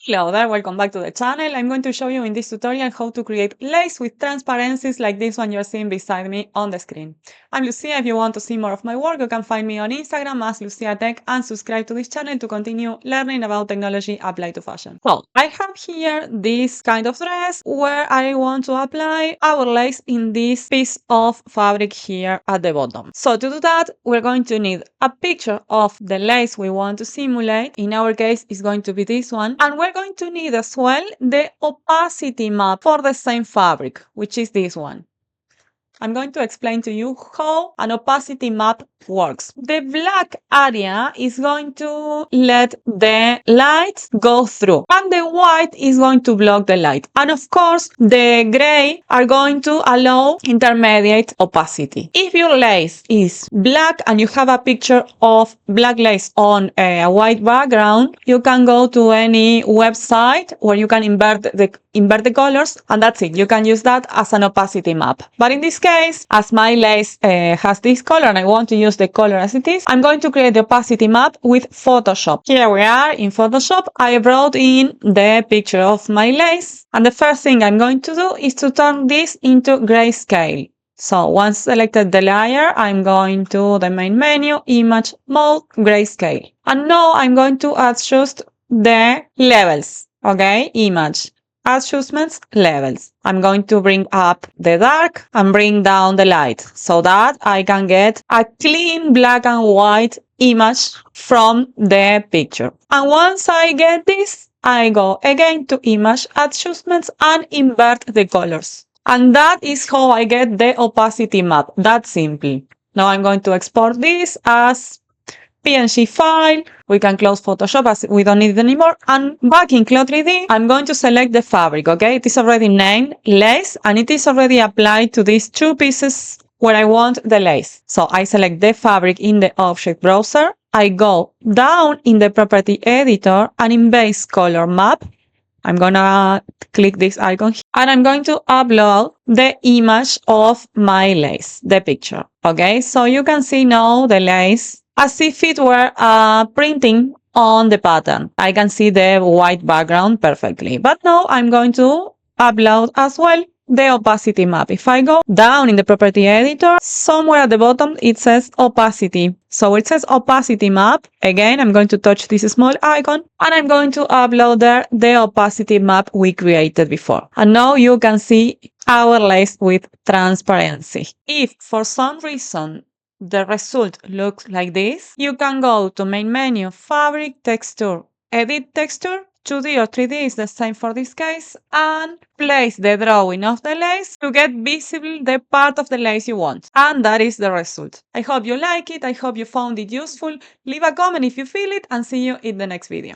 Hello there, welcome back to the channel. I'm going to show you in this tutorial how to create lace with transparencies like this one you're seeing beside me on the screen. I'm Lucia. If you want to see more of my work, you can find me on Instagram as Lucia Tech and subscribe to this channel to continue learning about technology applied to fashion. Well, I have here this kind of dress where I want to apply our lace in this piece of fabric here at the bottom. So to do that, we're going to need a picture of the lace we want to simulate. In our case, it's going to be this one. And we're going to need as well the opacity map for the same fabric, which is this one. I'm going to explain to you how an opacity map works. The black area is going to let the light go through, and the white is going to block the light. And of course, the gray are going to allow intermediate opacity. If your lace is black and you have a picture of black lace on a white background, you can go to any website where you can invert the colors, and that's it. You can use that as an opacity map. But in this case, as my lace has this color and I want to use the color as it is, I'm going to create the opacity map with Photoshop. Here we are in Photoshop. I brought in the picture of my lace, and the first thing I'm going to do is to turn this into grayscale. So once selected the layer, I'm going to the main menu, Image Mode, Grayscale. And now I'm going to adjust the levels, okay? Image adjustments, levels. I'm going to bring up the dark and bring down the light so that I can get a clean black and white image from the picture. And once I get this, I go again to image adjustments and invert the colors. And that is how I get the opacity map. That's simple. Now I'm going to export this as PNG file. We can close Photoshop as we don't need it anymore. And back in Clo3D, I'm going to select the fabric, okay? It is already named lace and it is already applied to these two pieces where I want the lace. So I select the fabric in the object browser. I go down in the property editor and in base color map, I'm gonna click this icon here, and I'm going to upload the image of my lace, the picture, okay? So you can see now the lace as if it were printing on the pattern. I can see the white background perfectly. But now I'm going to upload as well the opacity map. If I go down in the property editor, somewhere at the bottom it says opacity. So it says opacity map. Again, I'm going to touch this small icon and I'm going to upload there the opacity map we created before. And now you can see our lace with transparency. If for some reason the result looks like this, you can go to main menu, fabric, texture, edit texture. 2D or 3D is the same for this case, and place the drawing of the lace to get visible the part of the lace you want. And that is the result. I hope you like it. I hope you found it useful. Leave a comment if you feel it, and see you in the next video.